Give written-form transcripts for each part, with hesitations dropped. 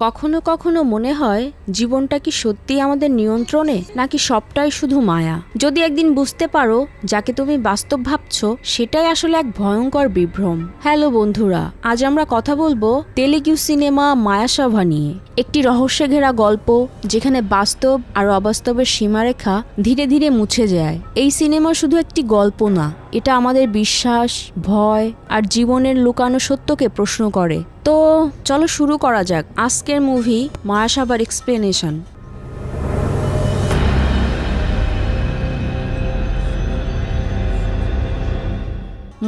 কখনো কখনো মনে হয় জীবনটা কি সত্যি আমাদের নিয়ন্ত্রণে নাকি সবটাই শুধু মায়া। যদি একদিন বুঝতে পারো যাকে তুমি বাস্তব ভাবছো সেটাই আসলে এক ভয়ঙ্কর বিভ্রম। হ্যালো বন্ধুরা, আজ আমরা কথা বলবো তেলুগু সিনেমা মায়াসাভা নিয়ে। একটি রহস্যে ঘেরা গল্প যেখানে বাস্তব আর অবাস্তবের সীমারেখা ধীরে ধীরে মুছে যায়। এই সিনেমা শুধু একটি গল্প না, এটা আমাদের বিশ্বাস, ভয় আর জীবনের লুকানো সত্যকে প্রশ্ন করে। তো চলো শুরু করা যাক আজকের মুভি মায়াসাভার এক্সপ্লেনেশন।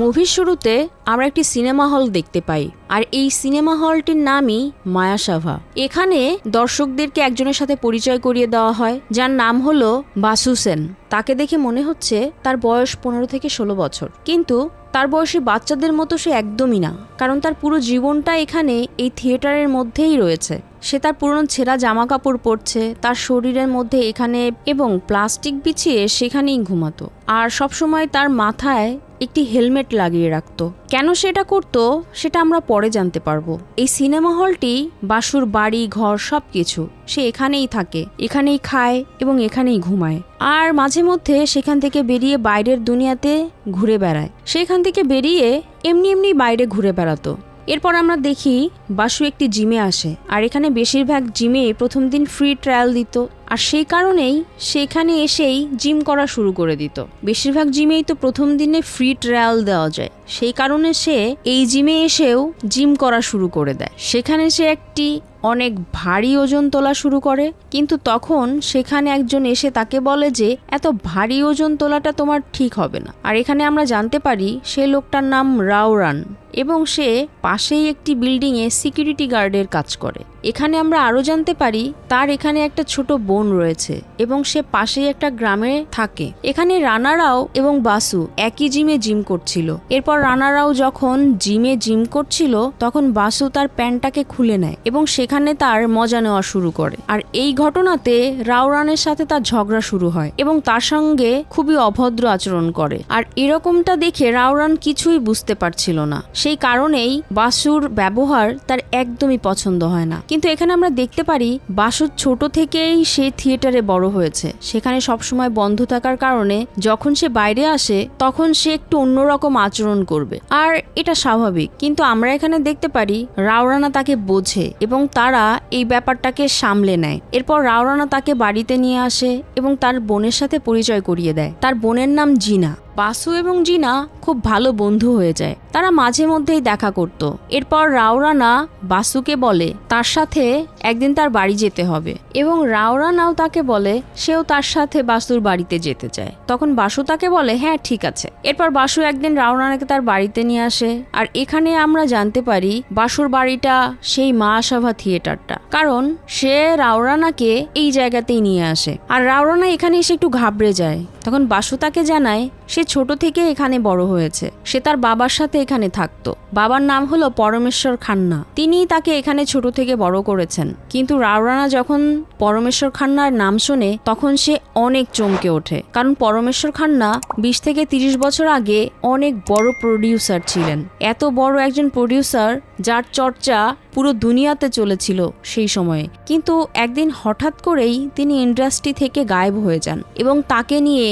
মুভির শুরুতে আমরা একটি সিনেমা হল দেখতে পাই, আর এই সিনেমা হলটির নামই মায়াসাভা। এখানে দর্শকদেরকে একজনের সাথে পরিচয় করিয়ে দেওয়া হয় যার নাম হলো বাসু সেন। তাকে দেখে মনে হচ্ছে তার বয়স 15 থেকে 16 বছর, কিন্তু তার বয়সী বাচ্চাদের মতো সে একদমই না, কারণ তার পুরো জীবনটা এখানে এই থিয়েটারের মধ্যেই রয়েছে। সে তার পুরনো ছেঁড়া জামা কাপড় পরছে তার শরীরের মধ্যে এখানে, এবং প্লাস্টিক বিছিয়ে সেখানেই ঘুমাতো, আর সবসময় তার মাথায় একটি হেলমেট লাগিয়ে রাখতো। কেন সেটা করতো সেটা আমরা পরে জানতে পারবো। এই সিনেমা হলটি বাসুর বাড়ি ঘর সবকিছু, সে এখানেই থাকে, এখানেই খায় এবং এখানেই ঘুমায়, আর মাঝে মধ্যে সেখান থেকে বেরিয়ে বাইরের দুনিয়াতে ঘুরে বেড়ায়। সেখান থেকে বেরিয়ে এমনি বাইরে ঘুরে বেড়াতো। এরপর আমরা দেখি বাসু একটি জিমে আসে, আর এখানে বেশিরভাগ জিমে প্রথম দিন ফ্রি ট্রায়াল দিত, আর সেই কারণেই সেখানে এসেই জিম করা শুরু করে দিত। বেশিরভাগ জিমেই তো প্রথম দিনে ফ্রি ট্রায়াল দেওয়া যায়, সেই কারণে সে এই জিমে এসেও জিম করা শুরু করে দেয়। সেখানে সে একটি অনেক ভারী ওজন তোলা শুরু করে, কিন্তু তখন সেখানে একজন এসে তাকে বলে যে এত ভারী ওজন তোলাটা তোমার ঠিক হবে না। আর এখানে আমরা জানতে পারি সে লোকটার নাম রাওরান, এবং সে পাশেই একটি বিল্ডিংয়ে সিকিউরিটি গার্ডের কাজ করে। এখানে আমরা আরও জানতে পারি তার এখানে একটা ছোট বোন রয়েছে, এবং সে পাশেই একটা গ্রামে থাকে। এখানে রানারাও এবং বাসু একই জিমে জিম করছিল। এরপর রানারাও যখন জিমে জিম করছিল তখন বাসু তার প্যান্টটাকে খুলে নেয় এবং সেখানে তার মজা নেওয়া শুরু করে। আর এই ঘটনাতে রাওরানের সাথে তার ঝগড়া শুরু হয় এবং তার সঙ্গে খুবই অভদ্র আচরণ করে। আর এরকমটা দেখে রাওরান কিছুই বুঝতে পারছিল না, সেই কারণেই বাসুর ব্যবহার তার একদমই পছন্দ হয় না। কিন্তু এখানে আমরা দেখতে পারি বাসু ছোট থেকেই সে থিয়েটারে বড় হয়েছে। সেখানে সবসময় বন্ধ থাকার কারণে যখন সে বাইরে আসে তখন সে একটু অন্যরকম আচরণ করবে, আর এটা স্বাভাবিক। কিন্তু আমরা এখানে দেখতে পারি রাওরানা তাকে বোঝে এবং তারা এই ব্যাপারটাকে সামলে নেয়। এরপর রাওরানা তাকে বাড়িতে নিয়ে আসে এবং তার বোনের সাথে পরিচয় করিয়ে দেয়। তার বোনের নাম জিনা। বাসু এবং জিনা খুব ভালো বন্ধু হয়ে যায়, তারা মাঝে মধ্যেই দেখা করত। এরপর রাওরানা বাসুকে বলে তার সাথে একদিন তার বাড়ি যেতে হবে, এবং রাওরানাও তাকে বলে সেও তার সাথে বাসুর বাড়িতে যেতে চায়। তখন বাসু তাকে বলে হ্যাঁ ঠিক আছে। এরপর বাসু একদিন রাওরানাকে তার বাড়িতে নিয়ে আসে, আর এখানে আমরা জানতে পারি বাসুর বাড়িটা সেই মায়াসাভা থিয়েটারটা, কারণ সে রাওরানাকে এই জায়গাতেই নিয়ে আসে। আর রাওরানা এখানে এসে একটু ঘাবড়ে যায়। তখন বাসু তাকে জানায় সে ছোট থেকে এখানে বড় হয়েছে, সে তার বাবার সাথে এখানে থাকতো। বাবার নাম হলো পরমেশ্বর খান্না, তিনিই তাকে এখানে ছোট থেকে বড় করেছেন। কিন্তু রাওরানা যখন পরমেশ্বর খান্নার নাম শোনে তখন সে অনেক চমকে ওঠে, কারণ পরমেশ্বর খান্না 20 থেকে 30 বছর আগে অনেক বড় প্রডিউসার ছিলেন। এত বড় একজন প্রডিউসার যার চর্চা পুরো দুনিয়াতে চলেছিল সেই সময়ে। কিন্তু একদিন হঠাৎ করেই তিনি ইন্ডাস্ট্রি থেকে গায়েব হয়ে যান এবং তাকে নিয়ে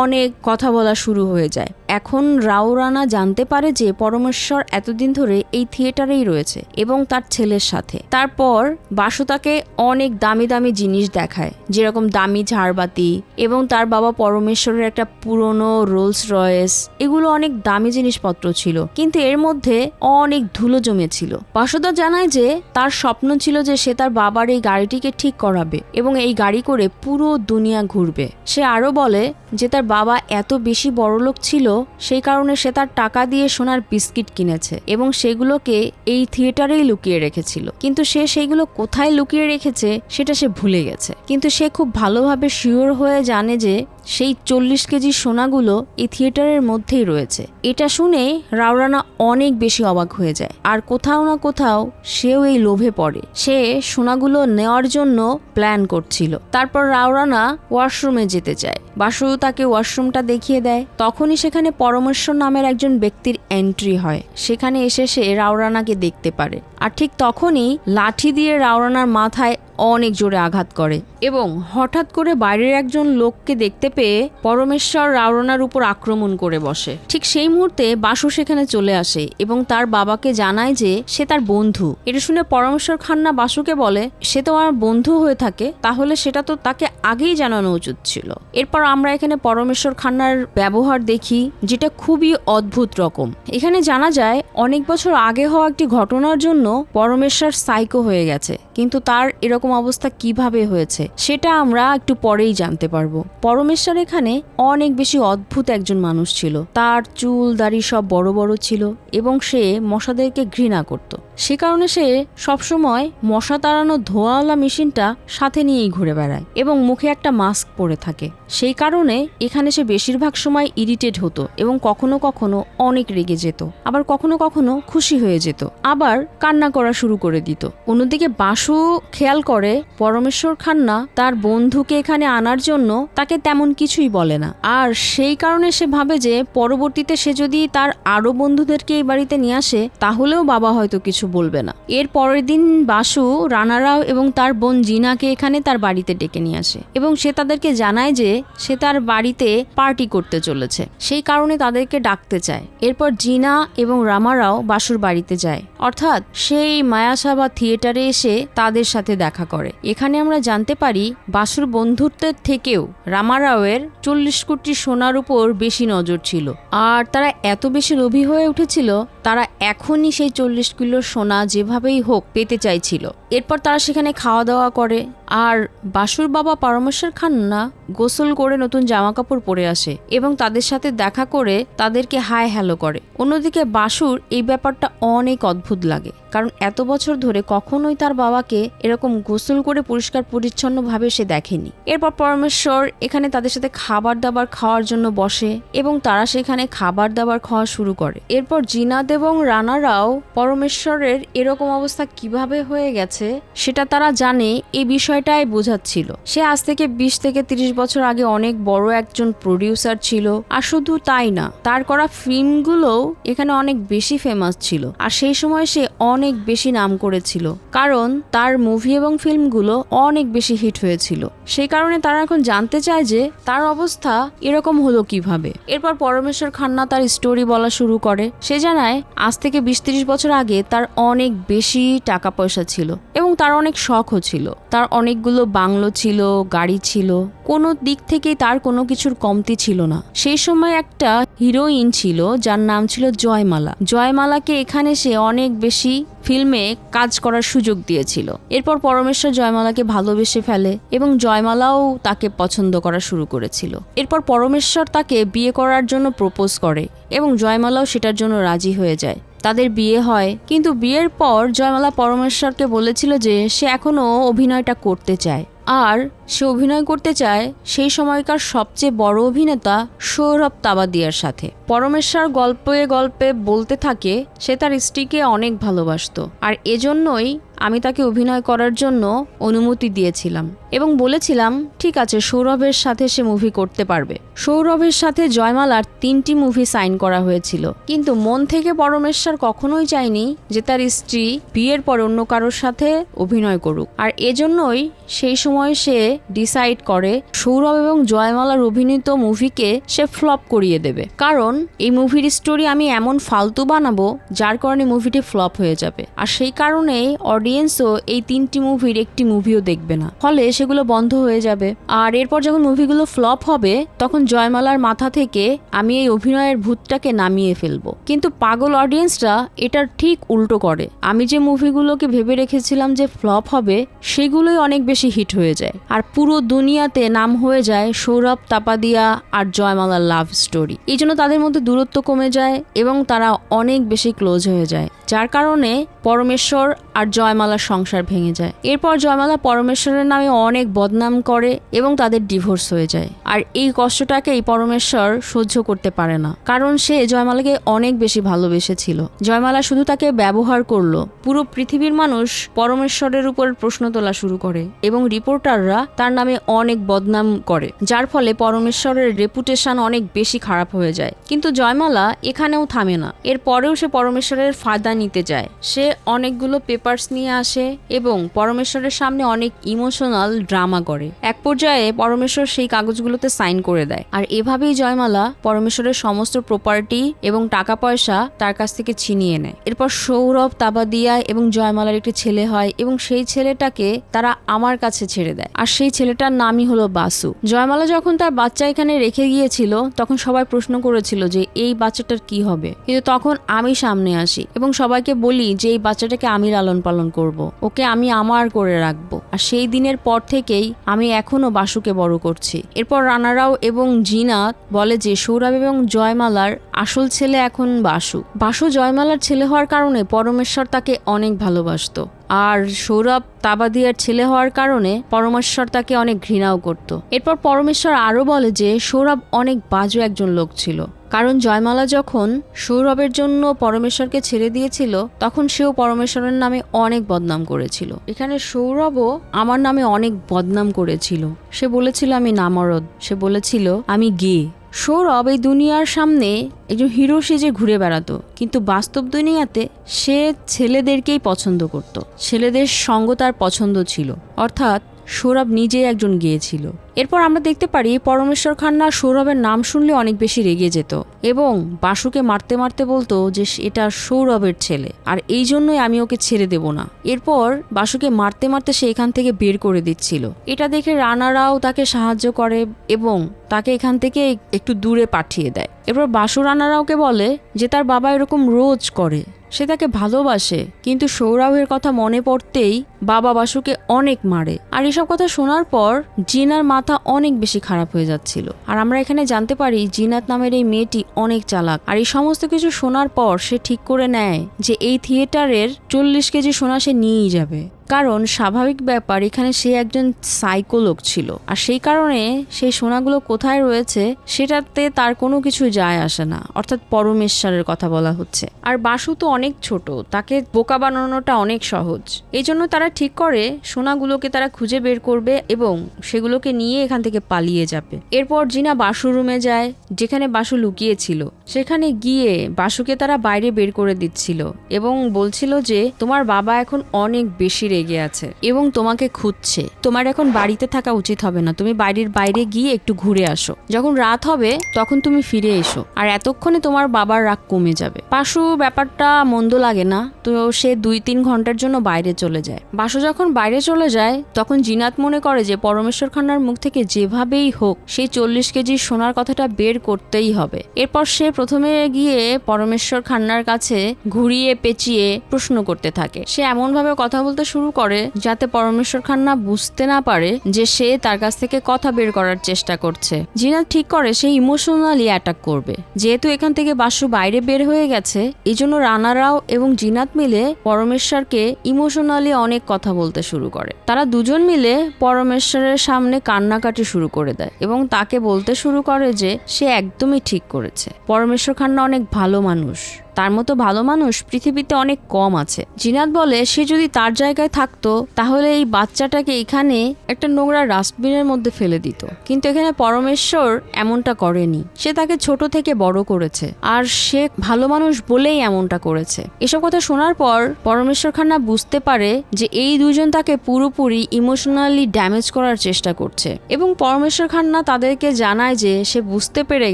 অনেক কথা বলা শুরু হয়ে যায়। এখন রাওরানা জানতে পারে যে পরমেশ্বর এতদিন ধরে এই থিয়েটারেই রয়েছে এবং তার ছেলের সাথে। তারপর বাসু তাকে অনেক দামি দামি জিনিস দেখায়, যেরকম দামি ঝাড়বাতি, এবং তার বাবা পরমেশ্বরের একটা পুরনো রোলস রয়েস। এগুলো অনেক দামি জিনিসপত্র ছিল, কিন্তু এর মধ্যে অনেক ধুলো জমেছিল। বাসুদা জানায় যে তার স্বপ্ন ছিল যে সে তার বাবার এই গাড়িটিকে ঠিক করাবে এবং এই গাড়ি করে পুরো দুনিয়া ঘুরবে। সে আরো বলে যে তার বাবা এত বেশি বড়লোক ছিল সেই কারণে সে তার টাকা দিয়ে সোনার বিস্কিট কিনেছে এবং সেগুলোকে এই থিয়েটারেই লুকিয়ে রেখেছিল। কিন্তু সে সেইগুলো কোথায় লুকিয়ে রেখেছে সেটা সে ভুলে গেছে। কিন্তু সে খুব ভালোভাবে শিওর হয়ে জানে যে সেই 40 কেজি সোনাগুলো এই থিয়েটারের মধ্যেই রয়েছে। এটা শুনে রাও রানা অনেক বেশি অবাক হয়ে যায়, আর কোথাও না কোথাও সেও এই লোভে পড়ে। সে সোনাগুলো নেওয়ার জন্য প্ল্যান করছিল। তারপর রাও রানা ওয়াশরুমে যেতে চায়। বাসু তাকে ওয়াশরুমটা দেখিয়ে দেয়। তখনই সেখানে পরমেশ্বর নামের একজন ব্যক্তির এন্ট্রি হয়। সেখানে এসে সে রাও রানাকে দেখতে পারে, আর ঠিক তখনই লাঠি দিয়ে রাও রানার মাথায় অনেক জোরে আঘাত করে এবং হঠাৎ করে বাইরের একজন লোককে দেখতে পেয়ে পরমেশ্বর রাও রানার উপর আক্রমণ করে বসে। ঠিক সেই মুহূর্তে বাসু সেখানে চলে আসে এবং তার বাবাকে জানায় যে সে তার বন্ধু। এটা শুনে পরমেশ্বর খান্না বাসুকে বলে, সে তো আমার বন্ধু হয়ে থাকে, তাহলে সেটা তো তাকে আগেই জানানো উচিত ছিল। এরপর আমরা এখানে পরমেশ্বর খান্নার ব্যবহার দেখি, যেটা খুবই অদ্ভুত রকম। এখানে জানা যায় অনেক বছর আগে হওয়া একটি ঘটনার জন্য পরমেশ্বর সাইকো হয়ে গেছে, কিন্তু তার এরকম অবস্থা কিভাবে হয়েছে সেটা আমরা একটু পরেই জানতে পারবো। পরমেশ্বর এখানে অনেক বেশি অদ্ভুত একজন মানুষ ছিল। তার চুল দাড়ি সব বড় বড় ছিল এবং সে মশাদেরকে ঘৃণা করত। সে কারণে সে সবসময় মশা তাড়ানো ধোঁয়াওয়ালা মেশিনটা সাথে নিয়েই ঘুরে বেড়ায় এবং মুখে একটা মাস্ক পরে থাকে। সেই কারণে এখানে সে বেশিরভাগ সময় ইরিটেট হতো এবং কখনো কখনো অনেক রেগে যেত, আবার কখনো কখনো খুশি হয়ে যেত, আবার কান্না করা শুরু করে দিত। অন্যদিকে বাসু খেয়াল করে পরমেশ্বর খান্না তার বন্ধুকে এখানে আনার জন্য তাকে তেমন কিছুই বলে না, আর সেই কারণে সে ভাবে যে পরবর্তীতে সে যদি তার আরো বন্ধুদেরকে এই বাড়িতে নিয়ে আসে তাহলেও বাবা হয়তো কিছু বলবে না। এর পরের দিন বাসু রানারাও এবং তার বোন জিনাকে এখানে তার বাড়িতে ডেকে নিয়ে আসে এবং সে তাদেরকে জানায় যে সে তার বাড়িতে পার্টি করতে চলেছে, সেই কারণে তাদেরকে ডাকতে চায়। এরপর জিনা এবং রামারাও বাসুর বাড়িতে যায়, অর্থাৎ সেই মায়াসাভা থিয়েটারে এসে তাদের সাথে দেখা করে। এখানে আমরা জানতে পারি বাসুর বন্ধুত্বের থেকেও রামারাওয়ের 40 কোটি সোনার উপর বেশি নজর ছিল, আর তারা এত বেশি লোভী হয়ে উঠেছিল তারা এখনই সেই 40 কিলো সোনা যেভাবেই হোক পেতে চাইছিল। এরপর তারা সেখানে খাওয়া দাওয়া করে, আর বাসুর বাবা পরমেশ্বর খান্না গোসল করে নতুন জামা কাপড় পরে আসে এবং তাদের সাথে দেখা করে তাদেরকে হাই হ্যালো করে। অন্যদিকে বাসুর এই ব্যাপারটা অনেক অদ্ভুত লাগে, কারণ এত বছর ধরে কখনোই তার বাবাকে এরকম গোসল করে পরিষ্কার পরিচ্ছন্ন ভাবে সে দেখেনি। এরপর পরমেশ্বর এখানে তাদের সাথে খাবার দাবার খাওয়ার জন্য বসে এবং তারা সেখানে খাবার দাবার খাওয়া শুরু করে। এরপর জিনাদ এবং রানারাও পরমেশ্বরের এরকম অবস্থা কিভাবে হয়ে গেছে সেটা তারা জানে, এই বিষয়টাই বোঝাচ্ছিল। সে আজ থেকে 20 থেকে 30 বছর আগে অনেক বড় একজন প্রডিউসার ছিল, আর শুধু তাই না, তার করা ফিল্মগুলোও এখানে অনেক বেশি ফেমাস ছিল, আর সেই সময় সে অনেক বেশি নাম করেছিল কারণ তার মুভি এবং ফিল্মগুলো অনেক বেশি হিট হয়েছিল। সেই কারণে তারা এখন জানতে চায় যে তার অবস্থা এরকম হলো কিভাবে। এরপর পরমেশ্বর খান্না তার স্টোরি বলা শুরু করে। সে জানায় আজ থেকে 20-30 বছর আগে তার অনেক বেশি টাকা পয়সা ছিল এবং তার অনেক শখও ছিল। তার অনেকগুলো বাংলো ছিল, গাড়ি ছিল, কোনো দিক থেকেই তার কোনো কিছুর কমতি ছিল না। সেই সময় একটা হিরোইন ছিল যার নাম ছিল জয়মালা। জয়মালাকে এখানে সে অনেক বেশি ফিল্মে কাজ করার সুযোগ দিয়েছিল। এরপর পরমেশ্বর জয়মালাকে ভালোবেসে ফেলে এবং জয়মালাও তাকে পছন্দ করা শুরু করেছিল। এরপর পরমেশ্বর তাকে বিয়ে করার জন্য প্রপোজ করে এবং জয়মালাও সেটার জন্য রাজি হয়ে যায়। তাদের বিয়ে হয়, কিন্তু বিয়ের পর জয়মালা পরমেশ্বরকে বলেছিল যে সে এখনো অভিনয়টা করতে চায়, আর সে অভিনয় করতে চায় সেই সময়কার সবচেয়ে বড় অভিনেতা সৌরভ তাবাদিয়ার সাথে। পরমেশ্বর গল্পে গল্পে বলতে থাকে সে তার স্ত্রীকে অনেক ভালোবাসতো, আর এজন্যই আমি তাকে অভিনয় করার জন্য অনুমতি দিয়েছিলাম এবং বলেছিলাম ঠিক আছে সৌরভের সাথে সে মুভি করতে পারবে। সৌরভের সাথে জয়মালার 3টি মুভি সাইন করা হয়েছিল, কিন্তু মন থেকে পরমেশ্বর কখনোই চায়নি যে তার স্ত্রী বিয়ের পর অন্য কারোর সাথে অভিনয় করুক, আর এজন্যই সেই সময় সে ডিসাইড করে সৌরভ এবং জয়মালার অভিনীত মুভিকে সে ফ্লপ করিয়ে দেবে, কারণ এই মুভির স্টোরি আমি এমন ফালতু বানাবো যার কারণে মুভিটি ফ্লপ হয়ে যাবে, আর সেই কারণেই অডিয়েন্সও এই 3টি মুভির একটি মুভিও দেখবে না, ফলে সেগুলো বন্ধ হয়ে যাবে। আর এরপর যখন মুভিগুলো ফ্লপ হবে তখন জয়মালার মাথা থেকে আমি এই অভিনয়ের ভূতটাকে নামিয়ে ফেলবো। কিন্তু পাগল অডিয়েন্সরা এটার ঠিক উল্টো করে। আমি যে মুভিগুলোকে ভেবে রেখেছিলাম যে ফ্লপ হবে সেগুলোই অনেক বেশি হিট হয়ে যায়, আর পুরো দুনিয়াতে নাম হয়ে যায় সৌরভ তাপাদিয়া আর জয়মালার লাভ স্টোরি। এই জন্য তাদের মধ্যে দূরত্ব কমে যায় এবং তারা অনেক বেশি ক্লোজ হয়ে যায়। যার কারণে পরমেশ্বর আর জয়মালার সংসার ভেঙে যায়। এরপর জয়মালা পরমেশ্বরের নামে অনেক বদনাম করে এবং তাদের ডিভোর্স হয়ে যায়। আর এই কষ্টটাকেই পরমেশ্বর সহ্য করতে পারে না, কারণ সে জয়মালাকে অনেক বেশি ভালোবেসেছিল। জয়মালা শুধু তাকে ব্যবহার করলো। পুরো পৃথিবীর মানুষ পরমেশ্বরের উপর প্রশ্ন তোলা শুরু করে এবং রিপোর্টাররা তার নামে অনেক বদনাম করে, যার ফলে পরমেশ্বরের রেপুটেশন অনেক বেশি খারাপ হয়ে যায়। কিন্তু জয়মালা এখানেও থামে না। এরপরেও সে পরমেশ্বরের ফায়দা নিতে যায়। সে অনেকগুলো পেপারস নিয়ে আসে এবং পরমেশ্বরের সামনে অনেক ইমোশনাল ড্রামা করে। এক পর্যায়ে পরমেশ্বর সেই কাগজগুলোতে সাইন করে দেয়। আর এভাবেই জয়মালা পরমেশ্বরের সমস্ত প্রপার্টি এবং টাকা পয়সা তার কাছ থেকে ছিনিয়ে নেয়। এরপর সৌরভ, তাবাদিয়া এবং জয়মালার একটি ছেলে হয় এবং সেই ছেলেটাকে তারা আমার কাছে ছেড়ে দেয়। আর সেই ছেলেটার নামই হলো বাসু। জয়মালা যখন তার বাচ্চা এখানে রেখে গিয়েছিল তখন সবাই প্রশ্ন করেছিল যে এই বাচ্চাটার কি হবে, কিন্তু তখন আমি সামনে আসি এবং সবাইকে বলি যে এই বাচ্চাটাকে আমি লালন পালন করব, ওকে আমি আমার করে রাখবো। আর সেই দিনের পর থেকেই আমি এখনো বাসুকে বড় করছি। এরপর রানারাও এবং জিনাত বলে যে সৌরভ এবং জয়মালার আসল ছেলে এখন বাসু। বাসু জয়মালার ছেলে হওয়ার কারণে পরমেশ্বর তাকে অনেক ভালোবাসতো, আর সৌরভ তাবাদিয়ার ছেলে হওয়ার কারণে পরমেশ্বর তাকে অনেক ঘৃণাও করত। এরপর পরমেশ্বর আরো বলে যে সৌরভ অনেক বাজে একজন লোক ছিল, কারণ জয়মালা যখন সৌরভের জন্য পরমেশ্বরকে ছেড়ে দিয়েছিল তখন সেও পরমেশ্বরের নামে অনেক বদনাম করেছিল। এখানে সৌরভও আমার নামে অনেক বদনাম করেছিল। সে বলেছিল আমি নামরদ, সে বলেছিল আমি গে। সৌরভ এই দুনিয়ার সামনে একজন হিরো সেজে ঘুরে বেড়াতো, কিন্তু বাস্তব দুনিয়াতে সে ছেলেদেরকেই পছন্দ করত। ছেলেদের সঙ্গ তার পছন্দ ছিল, অর্থাৎ সৌরভ নিজে একজন গেয়ে ছিল। এরপর আমরা দেখতে পারি পরমেশ্বর খান্না সৌরভের নাম শুনলে অনেক বেশি রেগে যেত এবং বাসুকে মারতে মারতে বলতো যে এটা সৌরভের ছেলে আর এই জন্যই আমি ওকে ছেড়ে দেব না। এরপর বাসুকে মারতে মারতে সে এখান থেকে বের করে দিচ্ছিল। এটা দেখে রানারাও তাকে সাহায্য করে এবং তাকে এখান থেকে একটু দূরে পাঠিয়ে দেয়। এরপর বাসু রানারাওকে বলে যে তার বাবা এরকম রোজ করে, সে তাকে ভালোবাসে, কিন্তু সৌরভের কথা মনে পড়তেই বাবা বাসুকে অনেক মারে। আর এসব কথা শোনার পর জিনার মাথা অনেক বেশি খারাপ হয়ে যাচ্ছিল। আর আমরা এখানে জানতে পারি জিনাত নামের এই মেয়েটি অনেক চালাক। আর এই সমস্ত কিছু শোনার পর সে ঠিক করে নেয় যে এই থিয়েটারের 40 কেজি সোনা সে নিয়েই যাবে, কারণ স্বাভাবিক ব্যাপার এখানে সে একজন সাইকো লোক ছিল। আর সেই কারণে সেই সোনাগুলো কোথায় রয়েছে সেটাতে তার কোনো কিছু যায় আসে না, অর্থাৎ পরমেশ্বরের কথা বলা হচ্ছে। আর বাসু তো অনেক ছোট, তাকে বোকা বানানোটা অনেক সহজ। এই জন্য তারা ঠিক করে সোনাগুলোকে তারা খুঁজে বের করবে এবং সেগুলোকে নিয়ে এখান থেকে পালিয়ে যাবে। এরপর জিনা বাসু রুমে যায় যেখানে বাসু লুকিয়েছিল। সেখানে গিয়ে বাসুকে তারা বাইরে বের করে দিচ্ছিল এবং বলছিল যে তোমার বাবা এখন অনেক বেশি রেগে আছে এবং তোমাকে খুঁজছে, তোমার এখন বাড়িতে থাকা উচিত হবে না, তুমি বাড়ির বাইরে গিয়ে একটু ঘুরে আসো, যখন রাত হবে তখন তুমি ফিরে এসো, আর এতক্ষণে তোমার বাবার রাগ কমে যাবে। বাসু ব্যাপারটা মন্দ লাগে না, তো সে 2-3 ঘন্টার জন্য বাইরে চলে যায়। বাসু যখন বাইরে চলে যায় তখন জিনাত মনে করে যে পরমেশ্বর খান্নার মুখ থেকে যেভাবেই হোক সেই 40 কেজি সোনার কথাটা বের করতেই হবে। এরপর সে প্রথমে গিয়ে পরমেশ্বর খান্নার কাছে ঘুরিয়ে পেঁচিয়ে প্রশ্ন করতে থাকে। সে এমন ভাবে কথা বলতে শুরু করে যাতে পরমেশ্বর খান্না বুঝতে না পারে যে সে তার কাছ থেকে কথা বের করার চেষ্টা করছে। জিনাত ঠিক করে সে ইমোশনালি অ্যাটাক করবে। যেহেতু এখান থেকে বাসু বাইরে বের হয়ে গেছে, এই জন্য রানারাও এবং জিনাত মিলে পরমেশ্বরকে ইমোশনালি অনেক কথা বলতে শুরু করে। তারা দুজন মিলে পরমেশ্বরের সামনে কান্নাকাটি শুরু করে দেয় এবং তাকে বলতে শুরু করে যে সে একদমই ঠিক করেছে। পরমেশ্বর খান্না অনেক ভালো মানুষ, তার মতো ভালো মানুষ পৃথিবীতে অনেক কম আছে। জিনাত বলে সে যদি তার জায়গায় থাকতো তাহলে এই বাচ্চাটাকে এখানে একটা নোংরা ডাস্টবিনের মধ্যে ফেলে দিত, কিন্তু এখানে পরমেশ্বর এমনটা করেনি। সে তাকে ছোট থেকে বড় করেছে আর সে ভালো মানুষ বলেই এমনটা করেছে। এসব কথা শোনার পর পরমেশ্বর খান্না বুঝতে পারে যে এই দুজন তাকে পুরোপুরি ইমোশনালি ড্যামেজ করার চেষ্টা করছে এবং পরমেশ্বর খান্না তাদেরকে জানায় যে সে বুঝতে পেরে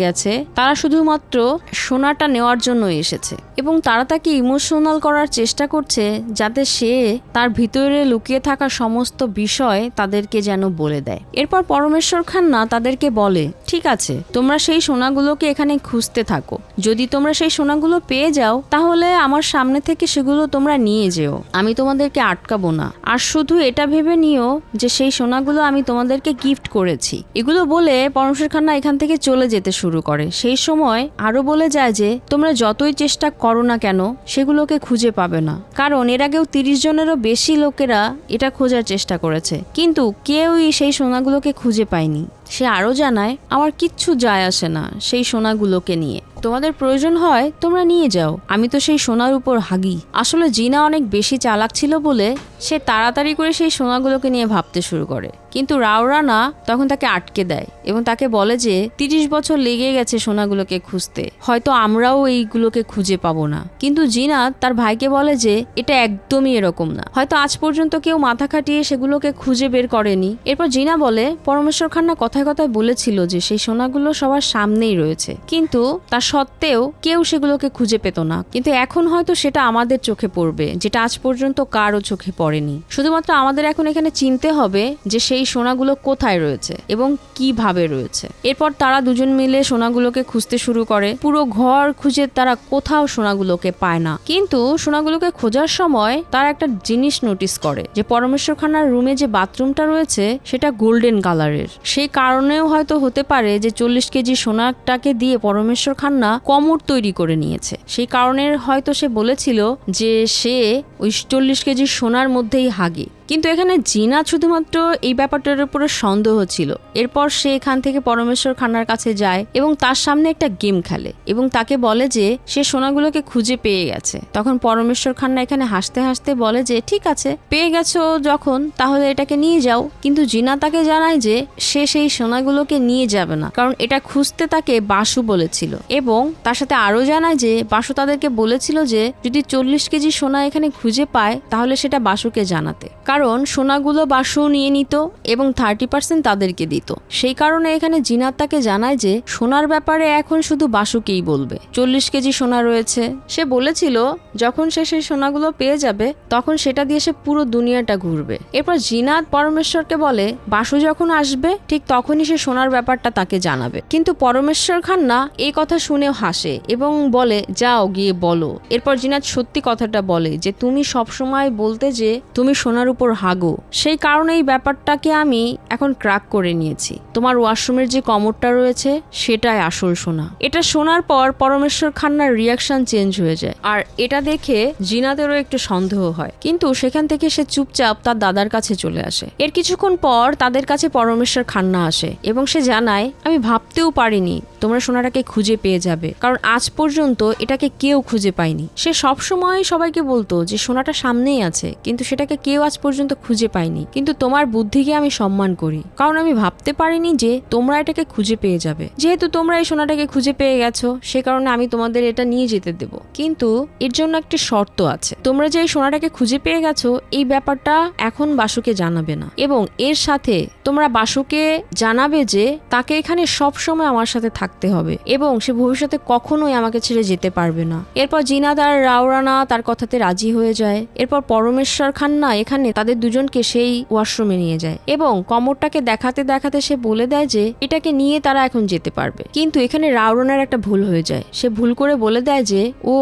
গেছে তারা শুধুমাত্র সোনাটা নেওয়ার জন্য এসেছে এবং তারা তাকে ইমোশনাল করার চেষ্টা করছে যাতে সে তার ভিতরে লুকিয়ে থাকা সমস্ত বিষয় তাদেরকে যেন বলে দেয়। এরপর পরমেশ্বর খান্না তাদেরকে বলে ঠিক আছে, তোমরা সেই সোনাগুলোকে এখানে খুঁজতে থাকো, যদি তোমরা সেই সোনাগুলো পেয়ে যাও তাহলে আমার সামনে থেকে সেগুলো তোমরা নিয়ে যেও, আমি তোমাদেরকে আটকাবো না। আর শুধু এটা ভেবে নিও যে সেই সোনাগুলো আমি তোমাদেরকে গিফট করেছি। এগুলো বলে পরমেশ্বর খান্না এখান থেকে চলে যেতে শুরু করে। সেই সময় আরো বলে যায় যে তোমরা যতই চেষ্টা চেষ্টা করো না কেন সেগুলোকে খুঁজে পাবে না, কারণ এর আগেও 30 জনেরও বেশি লোকেরা এটা খোঁজার চেষ্টা করেছে, কিন্তু কেউই সেই সোনাগুলোকে খুঁজে পায়নি। সে আরও জানায়, আমার কিচ্ছু যায় আসে না সেই সোনাগুলোকে নিয়ে, তোমাদের প্রয়োজন হয় তোমরা নিয়ে যাও, আমি তো সেই সোনার উপর হাগি। আসলে জিনা অনেক বেশি চালাক ছিল বলে সে তাড়াতাড়ি করে সেই সোনাগুলোকে নিয়ে ভাবতে শুরু করে, কিন্তু রাওরানা তখন তাকে আটকে দেয় এবং তাকে বলে যে 30 বছর লেগে গেছে সোনাগুলোকে খুঁজতে, হয়তো আমরাও এইগুলোকে খুঁজে পাবো না। কিন্তু জিনা তার ভাইকে বলে যে এটা একদমই এরকম না, হয়তো আজ পর্যন্ত কেউ মাথা খাটিয়ে সেগুলোকে খুঁজে বের করেনি। এরপর জিনা বলে, পরমেশ্বর খান্না কথায় কথায় বলেছিল যে সেই সোনাগুলো সবার সামনেই রয়েছে, কিন্তু তা সত্ত্বেও কেউ সেগুলোকে খুঁজে পেত না, কিন্তু এখন হয়তো সেটা আমাদের চোখে পড়বে, যেটা আজ পর্যন্ত কারও চোখে পড়েনি। শুধুমাত্র আমাদের এখন এখানে চিনতে হবে যে সেই সোনাগুলো কোথায় রয়েছে এবং কিভাবে রয়েছে। এরপর তারা দুজন মিলে সোনাগুলোকে খুঁজতে শুরু করে। পুরো ঘর খুঁজে তারা কোথাও সোনাগুলোকে পায় না, কিন্তু সোনাগুলোকে খোঁজার সময় তারা একটা জিনিস নোটিস করে যে পরমেশ্বর খান্নার রুমে যে বাথরুমটা রয়েছে সেটা গোল্ডেন কালারের। সেই কারণেও হয়তো হতে পারে যে 40 কেজি সোনাটাকে দিয়ে পরমেশ্বর খান্না কমর তৈরি করে নিয়েছে। সেই কারণে হয়তো সে বলেছিল যে সে ওই 40 কেজি সোনার মধ্যেই হাগে। কিন্তু এখানে জিনা শুধুমাত্র এই ব্যাপারটার উপরে সন্দেহ ছিল। এরপর সে এখান থেকে পরমেশ্বর খান্নার কাছে যায় এবং তার সামনে একটা গেম খেলে এবং তাকে বলে যে সে সোনাগুলোকে খুঁজে পেয়ে গেছে। তখন পরমেশ্বর খান্না এখানে হাসতে হাসতে বলে যে ঠিক আছে, পেয়ে গেছো যখন, তাহলে এটাকে নিয়ে যাও। কিন্তু জিনা তাকে জানায় যে সে সেই সোনাগুলোকে নিয়ে যাবে না, কারণ এটা খুঁজতে তাকে বাসু বলেছিল, এবং তার সাথে আরো জানায় যে বাসু তাদেরকে বলেছিল যে যদি 40 কেজি সোনা এখানে খুঁজে পায় তাহলে সেটা বাসুকে জানাতে, কারণ সোনাগুলো বাসু নিয়ে নিত এবং 30% তাদেরকে দিত। সেই কারণে এখানে জিনাত তাকে জানায় যে সোনার ব্যাপারে এখন শুধু বাসুকেই বলবে। 40 কেজি সোনা রয়েছে, সে বলেছিল যখন সে সেই সোনাগুলো পেয়ে যাবে তখন সেটা দিয়ে সে পুরো দুনিয়াটা ঘুরবে। এরপর জিনাত পরমেশ্বরকে বলে বাসু যখন আসবে ঠিক তখনই সে সোনার ব্যাপারটা তাকে জানাবে। কিন্তু পরমেশ্বর খান্না এই কথা শুনেও হাসে এবং বলে যাও গিয়ে বলো। এরপর জিনাত সত্যি কথাটা বলে যে তুমি সবসময় বলতে যে তুমি সোনার উপর হাগো, সেই কারণে এই ব্যাপারটাকে আমি এখন ক্র্যাক করে নিয়েছি। তোমার ওয়াশরুমের যে কমোডটা রয়েছে সেটাই আসল সোনা। এটা শোনার পর পরমেশ্বর খান্নার রিয়াকশন চেঞ্জ হয়ে যায়, আর এটা দেখে জিনাতেরও একটু সন্দেহ হয়, কিন্তু সেখান থেকে সে চুপচাপ তার দাদার কাছে চলে আসে। এর কিছুক্ষণ পর তাদের কাছে পরমেশ্বর খান্না আসে এবং সে জানায় আমি ভাবতেও পারিনি তোমরা সোনাটাকে খুঁজে পেয়ে যাবে, কারণ আজ পর্যন্ত এটাকে কেউ খুঁজে পায়নি। সে সবসময় সবাইকে বলতো যে সোনাটা সামনেই আছে, কিন্তু সেটাকে কেউ আজ পর্যন্ত খুঁজে পায়নি। কিন্তু তোমার বুদ্ধিকে আমি সম্মান করি, কারণ আমি ভাবতে পারিনি যে তোমরা এটাকে খুঁজে পেয়ে যাবে। যেহেতু তোমরা এই সোনাটাকে খুঁজে পেয়ে গেছো সে কারণে আমি তোমাদের এটা নিয়ে যেতে দেব, কিন্তু এর জন্য একটি শর্ত আছে। তোমরা যে এই সোনাটাকে খুঁজে পেয়ে গেছো এই ব্যাপারটা এখন বাসুকে জানাবে না, এবং এর সাথে তোমরা বাসুকে জানাবে যে তাকে এখানে সব সময় আমার সাথে থাকতে হবে এবং সে ভবিষ্যতে কখনোই আমাকে ছেড়ে যেতে পারবে না। এরপর জিনাত আর রাওরানা তার কথাতে রাজি হয়ে যায়। এরপর পরমেশ্বর খান্না এখানে তাদের দুজনকে সেই ওয়াশরুমে নিয়ে যায় এবং কমরটাকে দেখাতে দেখাতে সে বলে দেয় যে এটাকে নিয়ে তারা এখন যেতে পারবে। কিন্তু এখানে রাওরানার একটা ভুল হয়ে যায়, সে ভুল করে বলে দেয় যে ও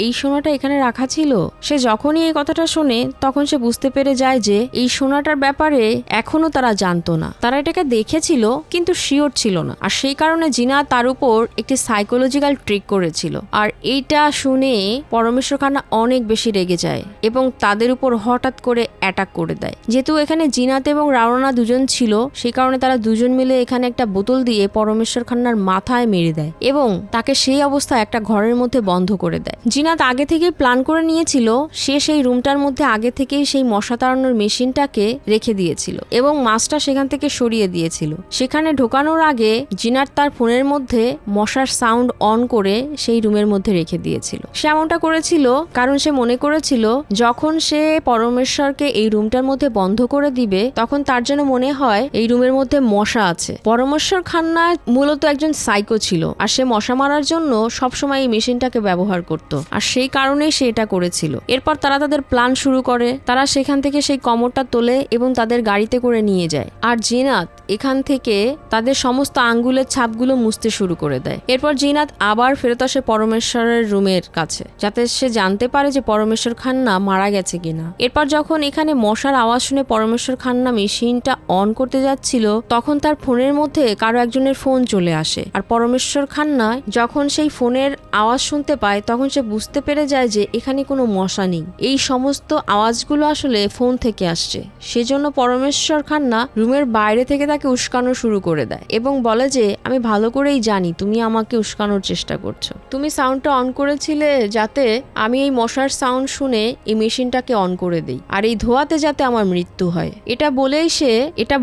এই সোনাটা এখানে রাখা ছিল। সে যখনই এই কথাটা শোনে তখন সে বুঝতে পেরে যায় যে এই সোনাটার ব্যাপারে এখনো তারা জানতো না, তারা এটাকে দেখেছিল কিন্তু শিওর ছিল না। আর সেই কারণে জিনা তার উপর একটি সাইকোলজিক্যাল ট্রিক করেছিল, আর এইটা শুনে পরমেশ্বর খান্না অনেক বেশি রেগে যায় এবং তাদের উপর হঠাৎ করে অ্যাটাক করে দেয়। যেহেতু এখানে জিনাত এবং রাওরানা দুজন ছিল সেই কারণে তারা দুজন মিলে এখানে একটা বোতল দিয়ে পরমেশ্বর খান্নার মাথায় মেরে দেয় এবং তাকে সেই অবস্থায় একটা ঘরের মধ্যে বন্ধ করে দেয়। জিনাত আগে থেকেই প্ল্যান করে নিয়েছিল, সে সেই রুমটার মধ্যে আগে থেকেই সেই মশা তাড়ানোর মেশিনটাকে রেখে দিয়েছিল এবং মাছটা সেখান থেকে সরিয়ে দিয়েছিল। সেখানে ঢোকানোর আগে জিনাত তার ফোনের মধ্যে মশার সাউন্ড অন করে সেই রুমের মধ্যে রেখে দিয়েছিল। সে এমনটা করেছিল কারণ সে মনে করেছিল যখন সে পরমেশ্বরকে এই রুমটার মধ্যে বন্ধ করে দিবে তখন তার যেন মনে হয় এই রুমের মধ্যে মশা আছে। পরমেশ্বর খান্না মূলত একজন সাইকো ছিল, আর সে মশা মারার জন্য সবসময় এই মেশিনটাকে ব্যবহার করত, আর সেই কারণেই সে এটা করেছিল। এরপর তারা তাদের প্ল্যান শুরু করে, তারা সেখান থেকে সেই কমরটা তোলে এবং তাদের গাড়িতে করে নিয়ে যায়। আর জিনাত এখান থেকে তাদের সমস্ত আঙ্গুলের ছাপগুলো মুছতে শুরু করে দেয়। এরপর জিনাত আবার ফেরত আসে পরমেশ্বরের রুমের কাছে, যাতে সে জানতে পারে যে পরমেশ্বর খান্না মারা গেছে কিনা। এরপর যখন এখানে মশার আওয়াজ শুনে পরমেশ্বর খান্না মেশিনটা অন করতে যাচ্ছিল, তখন তার ফোনের মধ্যে কারো একজনের ফোন চলে আসে। আর পরমেশ্বর খান্না যখন সেই ফোনের আওয়াজ শুনতে পায়, তখন সে বুঝতে পেরে যায় যে এখানে কোনো মশা নেই, এই সমস্ত আওয়াজগুলো আসলে ফোন থেকে আসছে। সেজন্য পরমেশ্বর খান্না রুমের বাইরে থেকে তাকে উস্কানো শুরু করে দেয় এবং বলে যে আমি ভালো করেই জানি তুমি আমাকে উস্কানোর চেষ্টা করছো। তুমি সাউন্ডটা অন করেছিলে যাতে আমি এই মশার সাউন্ড শুনে এই মেশিনটাকে অন করে দিই, আর এই ধোঁয়াতে যাতে আমার মৃত্যু হয়। এটা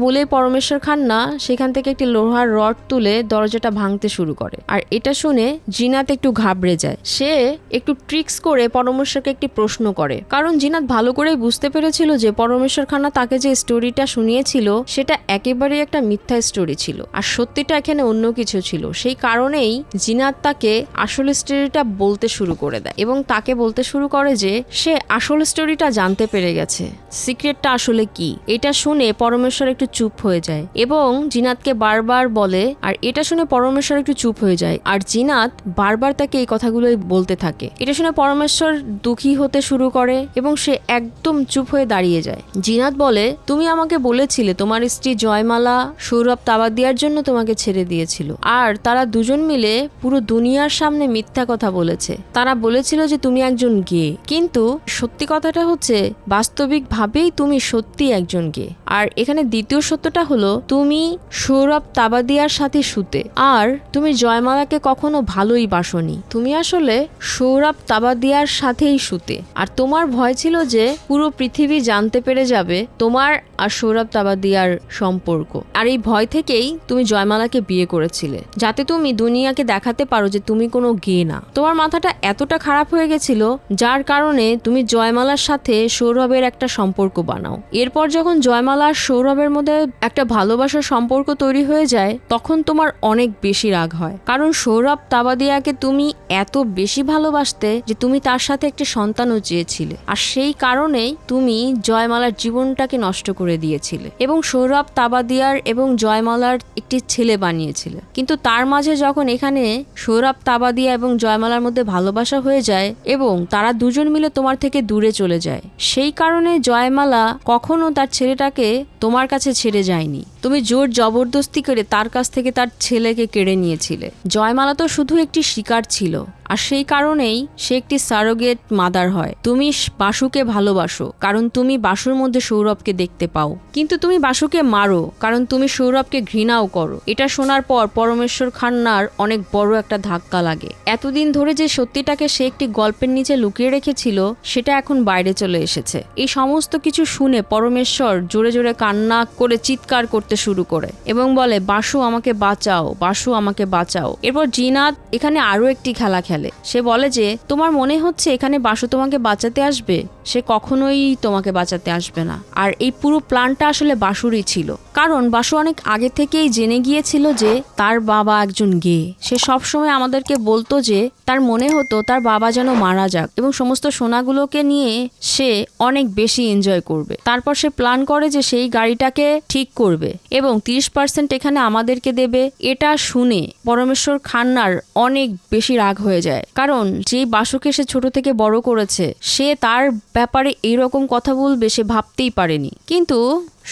বলেই পরমেশ্বর খান্না সেখান থেকে একটি লোহার রড তুলে দরজাটা ভাঙতে শুরু করে। আর এটা শুনে জিনাত একটু ঘাবড়ে যায়। সে একটু ট্রিক্স করে পরমেশ্বরকে একটি প্রশ্ন করে, কারণ জিনাত ভালো করেই বুঝতে পেরেছিল যে পরমেশ্বর খান্না তাকে যে স্টোরিটা শুনিয়েছিল সেটা একেবারেই একটা মিথ্যা স্টোরি ছিল, আর সত্যিটা এখানে অন্য কিছু ছিল। সেই কারণেই জিনাত তাকে আসল স্টোরিটা বলতে শুরু করে দেয় এবং তাকে বলতে শুরু করে যে সে আসল স্টোরিটা জানতে পেরে গেছে, সিক্রেটটা আসলে কি। এটা শুনে পরমেশ্বর একটু চুপ হয়ে যায় এবং জিনাতকে বারবার বলে, আর এটা শুনে পরমেশ্বর একটু চুপ হয়ে যায় আর জিনাত বারবার তাকে এই কথাগুলোই বলতে থাকে। এটা শুনে পরমেশ্বর দুঃখী হতে শুরু করে এবং সে একদম চুপ হয়ে দাঁড়িয়ে যায়। জিনাত বলে, তুমি আমাকে বলেছিলে তোমার স্ত্রী জয়মালা সৌরভ তাবাদিয়ার জন্য তোমাকে ছেড়ে দিয়েছিল, আর তারা দুজন মিলে পুরো দুনিয়ার সামনে মিথ্যা কথা বলেছে। তারা বলেছিল যে তুমি একজন গে, কিন্তু সত্যি কথাটা হচ্ছে বাস্তবিকভাবেই তুমি সত্যি একজন গে। আর এখানে দ্বিতীয় সত্যটা হলো তুমি সৌরভ তাবাদিয়ার সাথে শুতে, আর তুমি জয়মালাকে কখনো ভালোই বাসনি, তুমি আসলে সৌরভ তাবাদিয়ার সাথেই শুতে। আর তোমার ভয় ছিল যে পুরো পৃথিবী জানতে পেরে যাবে তোমার আর সৌরভ তাবাদিয়ার সম্পর্ক, আর এই ভয় থেকেই তুমি জয়মালাকে বিয়ে করেছিলে, যাতে তুমি দুনিয়াকে দেখাতে পারো যে তুমি কোনো গে না। তোমার মাথাটা এতটা খারাপ হয়ে গেছিল যার কারণে তুমি জয়মালার সাথে সৌরভের একটা সম্পর্ক বানাও। এরপর যখন জয়মালা আর সৌরভের মধ্যে একটা ভালোবাসার সম্পর্ক তৈরি হয়ে যায়, তখন তোমার অনেক বেশি রাগ হয়, কারণ সৌরভ তাবাদিয়াকে তুমি এত বেশি ভালোবাসতে যে তুমি তার সাথে একটি সন্তানও চেয়েছিলে, আর সেই কারণেই তুমি জয়মালার জীবনটাকে নষ্ট করে দিয়েছিলে এবং সৌরভ তাবাদিয়ার এবং জয়মালার একটি ছেলে বানিয়েছিলে। কিন্তু তার মাঝে যখন এখানে সৌরভ তাবাদিয়া এবং জয়মালার মধ্যে ভালোবাসা হয়ে যায় এবং তারা দুজন মিলে তোমার থেকে দূরে চলে যায়, সেই কারণে জয়মালা কখনো তার ছেলেটাকে তোমার কাছে ছেড়ে যায়নি। তুমি জোর জবরদস্তি করে তার কাছ থেকে তার ছেলেকে কেড়ে নিয়েছিলে। জয়মালা তো শুধু একটি শিকার ছিল, আর সেই কারণেই সে একটি সারোগেট মাদার হয়। তুমি বাসুকে ভালোবাসো কারণ তুমি বাসুর মধ্যে সৌরভকে দেখতে পাও, কিন্তু তুমি বাসুকে মারো কারণ তুমি সৌরভকে ঘৃণাও করো। এটা শোনার পর পরমেশ্বর খান্নার অনেক বড় একটা ধাক্কা লাগে। এতদিন ধরে যে সত্যিটাকে সে একটি গল্পের নিচে লুকিয়ে রেখেছিল সেটা এখন বাইরে চলে এসেছে। এই সমস্ত কিছু শুনে পরমেশ্বর জোরে জোরে কান্না করে চিৎকার করতে শুরু করে এবং বলে, বাসু আমাকে বাঁচাও, বাসু আমাকে বাঁচাও। এরপর জিনাত এখানে আরো একটি খেলা খেলে। সে বলে যে তোমার মনে হচ্ছে এখানে বাসু তোমাকে বাঁচাতে আসবে, সে কখনোই তোমাকে বাঁচাতে আসবে না। আর এই পুরো প্ল্যানটা আসলে বাসুরই ছিল, কারণ বাসু অনেক আগে থেকেই জেনে গিয়েছিল যে তার বাবা একজন গে। সে সবসময় আমাদেরকে বলতো যে তার মনে হতো তার বাবা যেন মারা যাক এবং সমস্ত সোনাগুলোকে নিয়ে সে অনেক বেশি এনজয় করবে। তারপর সে প্ল্যান করে যে সেই গাড়িটাকে ঠিক করবে এবং 30% এখানে আমাদেরকে দেবে। এটা শুনে পরমেশ্বর খান্নার অনেক বেশি রাগ হয়ে যায়, কারণ যেই বাসুকে সে ছোট থেকে বড় করেছে সে তার ব্যাপারে এইরকম কথা বলবে সে ভাবতেই পারেনি। কিন্তু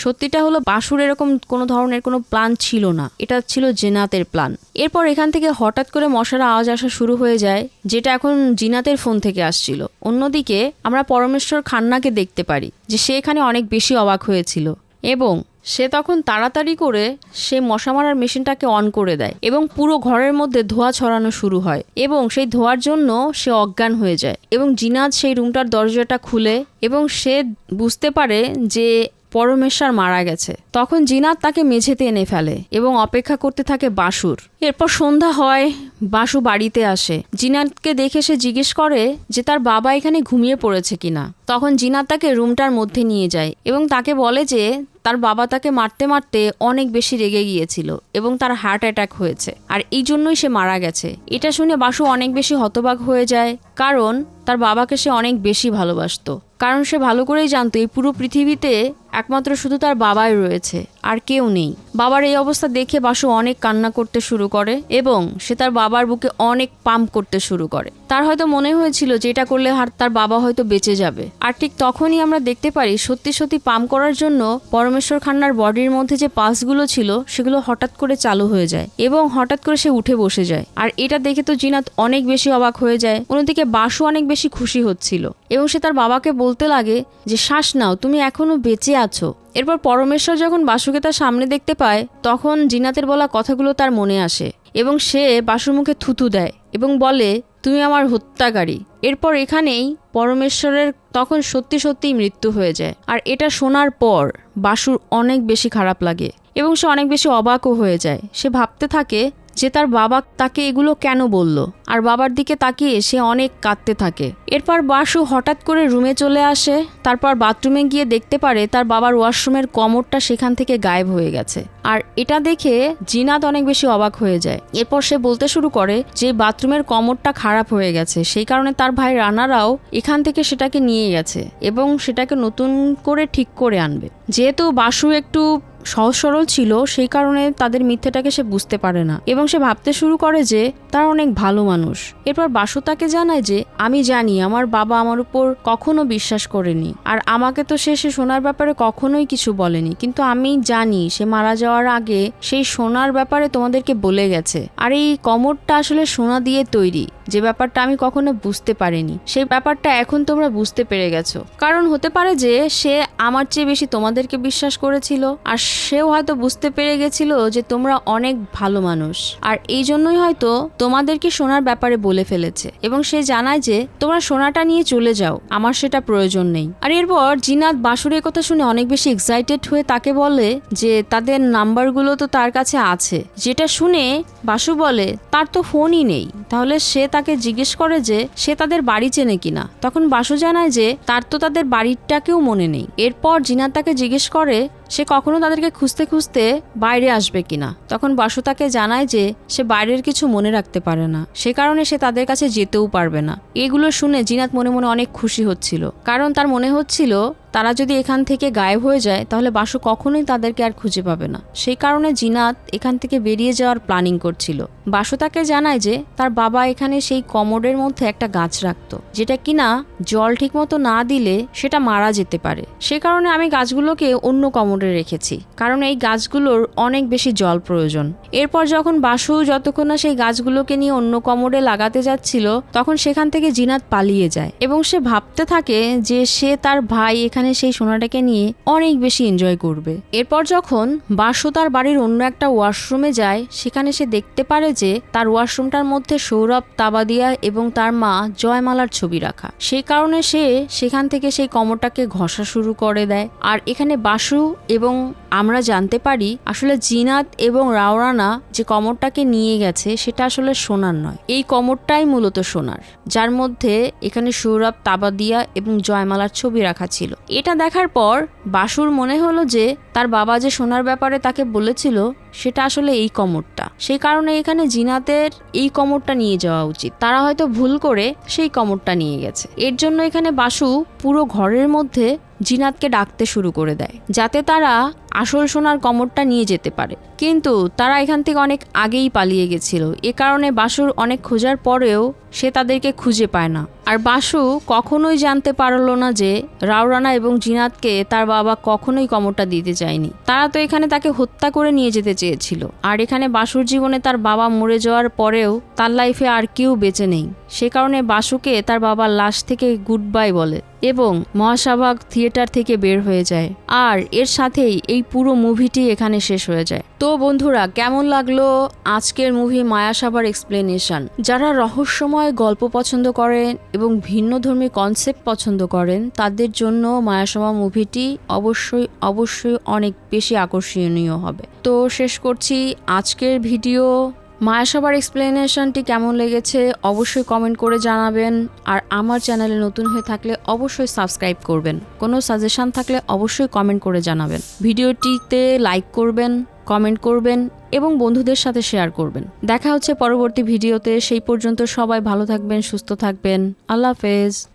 সত্যিটা হলো বাসুর এরকম কোনো ধরনের কোনো প্ল্যান ছিল না, এটা ছিল জিনাতের প্ল্যান। এরপর এখান থেকে হঠাৎ করে মশার আওয়াজ আসা শুরু হয়ে যায়, যেটা এখন জিনাতের ফোন থেকে আসছিল। অন্যদিকে আমরা পরমেশ্বর খান্নাকে দেখতে পারি যে সে এখানে অনেক বেশি অবাক হয়েছিল এবং সে তখন তাড়াতাড়ি করে সে মশা মারার মেশিনটাকে অন করে দেয় এবং পুরো ঘরের মধ্যে ধোঁয়া ছড়ানো শুরু হয় এবং সেই ধোঁয়ার জন্য সে অজ্ঞান হয়ে যায় এবং জিনাত সেই রুমটার দরজাটা খুলে এবং সে বুঝতে পারে যে পরমেশ্বর মারা গেছে। তখন জিনাত তাকে মেঝেতে এনে ফেলে এবং অপেক্ষা করতে থাকে বাসুর। এরপর সন্ধ্যা হয়, বাসু বাড়িতে আসে। জিনাতকে দেখে সে জিজ্ঞেস করে যে তার বাবা এখানে ঘুমিয়ে পড়েছে কিনা। তখন জিনাত তাকে রুমটার মধ্যে নিয়ে যায় এবং তাকে বলে যে তার বাবা তাকে মারতে মারতে অনেক বেশি রেগে গিয়েছিল এবং তার হার্ট অ্যাটাক হয়েছে, আর এই জন্যই সে মারা গেছে। এটা শুনে বাসু অনেক বেশি হতবাক হয়ে যায়, কারণ তার বাবাকে সে অনেক বেশি ভালোবাসতো। কারণ সে ভালো করেই জানতো এই পুরো পৃথিবীতে একমাত্র শুধু তার বাবাই রয়েছে, আর কেউ নেই। বাবার এই অবস্থা দেখে বাসু অনেক কান্না করতে শুরু করে এবং সে তার বাবার বুকে অনেক পাম্প করতে শুরু করে। তার হয়তো মনে হয়েছিল যে এটা করলে তার বাবা হয়তো বেঁচে যাবে। আর ঠিক তখনই আমরা দেখতে পারি সত্যি সত্যি পাম্প করার জন্য পরমেশ্বর খান্নার বডির মধ্যে যে পালসগুলো ছিল সেগুলো হঠাৎ করে চালু হয়ে যায় এবং হঠাৎ করে সে উঠে বসে যায়। আর এটা দেখে তো জিনাত অনেক বেশি অবাক হয়ে যায়। অন্যদিকে বাসু অনেক বেশি খুশি হচ্ছিল এবং সে তার বাবাকে বলতে লাগে যে শ্বাস নাও, তুমি এখনো বেঁচে আছো। এরপর পরমেশ্বর যখন বাসুকে তার সামনে দেখতে পায় তখন জিনাতের বলা কথাগুলো তার মনে আসে এবং সে বাসুর মুখে থুতু দেয় এবং বলে, তুমি আমার হত্যাকারী। এরপর এখানেই পরমেশ্বরের তখন সত্যি সত্যিই মৃত্যু হয়ে যায়। আর এটা শোনার পর বাসুর অনেক বেশি খারাপ লাগে এবং সে অনেক বেশি অবাকও হয়ে যায়। সে ভাবতে থাকে যে তার বাবা তাকে এগুলো কেন বলল, আর বাবার দিকে তাকিয়ে সে অনেক কাঁদতে থাকে। এরপর বাসু হঠাৎ করে রুমে চলে আসে, তারপর বাথরুমে গিয়ে দেখতে পারে তার বাবার ওয়াশরুমের কমোডটা সেখান থেকে গায়েব হয়ে গেছে। আর এটা দেখে জিনাত অনেক বেশি অবাক হয়ে যায়। এরপর সে বলতে শুরু করে যে বাথরুমের কমোডটা খারাপ হয়ে গেছে, সেই কারণে তার ভাই রানারাও এখান থেকে সেটাকে নিয়ে গেছে এবং সেটাকে নতুন করে ঠিক করে আনবে। যেহেতু বাসু একটু সহজ সরল ছিল সেই কারণে তাদের মিথ্যেটাকে সে বুঝতে পারে না এবং সে ভাবতে শুরু করে যে তারা অনেক ভালো মানুষ। এরপর বাসু তাকে জানায় যে আমি জানি আমার বাবা আমার উপর কখনো বিশ্বাস করেনি, আর আমাকে তো সে সোনার ব্যাপারে কখনোই কিছু বলেনি, কিন্তু আমি জানি সে মারা যাওয়ার আগে সেই সোনার ব্যাপারে তোমাদেরকে বলে গেছে। আর এই কমোডটা আসলে সোনা দিয়ে তৈরি, যে ব্যাপারটা আমি কখনো বুঝতে পারিনি সেই ব্যাপারটা এখন তোমরা বুঝতে পেরে গেছো। কারণ হতে পারে যে সে আমার চেয়ে বেশি তোমাদেরকে বিশ্বাস করেছিল, আর সেও হয়তো বুঝতে পেরে গেছিল যে তোমরা অনেক ভালো মানুষ, আর এই জন্যই হয়তো তোমাদেরকে সোনার ব্যাপারে বলে ফেলেছে এবং সে জানায় যে তোমরা সোনাটা নিয়ে চলে যাও, আমার সেটা প্রয়োজন নেই। আর এরপর জিনাত বাসুরের কথা শুনে অনেক বেশি এক্সাইটেড হয়ে তাকে বলে যে তাদের নাম্বারগুলো তো তার কাছে আছে। যেটা শুনে বাসু বলে তার তো ফোনই নেই। তাহলে সে তাকে জিজ্ঞেস করে যে সে তাদের বাড়ি চেনে কিনা। তখন বাসু জানায় যে তার তো তাদের বাড়িটাকেও মনে নেই। এরপর জিনাত তাকে জিজ্ঞেস করে সে কখনো তাদেরকে খুঁজতে খুঁজতে বাইরে আসবে কিনা। তখন বাসু তাকে জানায় যে সে বাইরের কিছু মনে রাখতে পারে না, সে কারণে সে তাদের কাছে যেতেও পারবে না। এগুলো শুনে জিনাত মনে মনে অনেক খুশি হচ্ছিল, কারণ তার মনে হচ্ছিল তারা যদি এখান থেকে গায়েব হয়ে যায় তাহলে বাসু কখনোই তাদেরকে আর খুঁজে পাবে না। সেই কারণে জিনাত এখান থেকে বেরিয়ে যাওয়ার প্ল্যানিং করছিল। বাসু তাকে জানায় যে তার বাবা এখানে সেই কমোডের মধ্যে একটা গাছ রাখতো, যেটা কিনা জল ঠিক মতো না দিলে সেটা মারা যেতে পারে। সে কারণে আমি গাছগুলোকে অন্য কমোডে রেখেছি, কারণ এই গাছগুলোর অনেক বেশি জল প্রয়োজন। এরপর যখন বাসু যতক্ষণ না সেই গাছগুলোকে নিয়ে অন্য কমোডে লাগাতে যাচ্ছিল তখন সেখান থেকে জিনাত পালিয়ে যায় এবং সে ভাবতে থাকে যে সে তার ভাই এখানে সেই সোনাটাকে নিয়ে অনেক বেশি এনজয় করবে। এরপর যখন বাসু তার বাড়ির অন্য একটা ওয়াশরুমে যায় সেখানে সে দেখতে পারে যে তার ওয়াশরুমটার মধ্যে সৌরভ, তাবাদিয়া এবং তার মা জয়মালার ছবি রাখা। সেই কারণে সে সেখান থেকে সেই কমোডটাকে ঘষা শুরু করে দেয়। আর এখানে বাসু এবং আমরা জানতে পারি আসলে জিনাত এবং রাওরানা যে কমোডটাকে নিয়ে গেছে সেটা আসলে সোনার নয়, এই কমোডটাই মূলত সোনার, যার মধ্যে এখানে সৌরভ, তাবাদিয়া এবং জয়মালার ছবি রাখা ছিল। এটা দেখার পর বাসুর মনে হলো যে তার বাবা যে সোনার ব্যাপারে তাকে বলেছিল সেটা আসলে এই কমোডটা। সেই কারণে এখানে জিনাতের এই কমোডটা নিয়ে যাওয়া উচিত। তারা হয়তো ভুল করে সেই কমোডটা নিয়ে গেছে। এর জন্য এখানে বাসু পুরো ঘরের মধ্যে জিনাতকে ডাকতে শুরু করে দেয় যাতে তারা আসল সোনার কমোডটা নিয়ে যেতে পারে, কিন্তু তারা এখান থেকে অনেক আগেই পালিয়ে গেছিল। এ কারণে বাসুর অনেক খোঁজার পরেও সে তাদেরকে খুঁজে পায় না। আর বাসু কখনোই জানতে পারলো না যে রাওরানা এবং জিনাতকে তার বাবা কখনোই কমোডটা দিতে চায়নি। তারা তো এখানে তাকে হত্যা করে নিয়ে যেতে চেয়েছিল। আর এখানে বাসুর জীবনে তার বাবা মরে যাওয়ার পরেও তার লাইফে আর কেউ বেঁচে নেই। সে কারণে বাসুকে তার বাবার লাশ থেকে গুড বাই বলে এবং মহাশাবাগ থিয়েটার থেকে বের হয়ে যায়। আর এর সাথেই এই পুরো মুভিটি এখানে শেষ হয়ে যায়। তো বন্ধুরা, কেমন লাগলো আজকের মুভি মায়াসাভার এক্সপ্লেনেশন? যারা রহস্যময় গল্প পছন্দ করেন এবং ভিন্নধর্মী কনসেপ্ট পছন্দ করেন তাদের জন্য মায়াসাভা মুভিটি অবশ্যই অনেক বেশি আকর্ষণীয় হবে। তো শেষ করছি আজকের ভিডিও। মায়াসভার এক্সপ্লেনেশনটি কেমন লেগেছে অবশ্যই কমেন্ট করে জানাবেন, আর আমার চ্যানেলে নতুন হয়ে থাকলে অবশ্যই সাবস্ক্রাইব করবেন। কোনো সাজেশন থাকলে অবশ্যই কমেন্ট করে জানাবেন। ভিডিওটিতে লাইক করবেন, কমেন্ট করবেন এবং বন্ধুদের সাথে শেয়ার করবেন। দেখা হচ্ছে পরবর্তী ভিডিওতে। সেই পর্যন্ত সবাই ভালো থাকবেন, সুস্থ থাকবেন। আল্লাহ হাফেজ।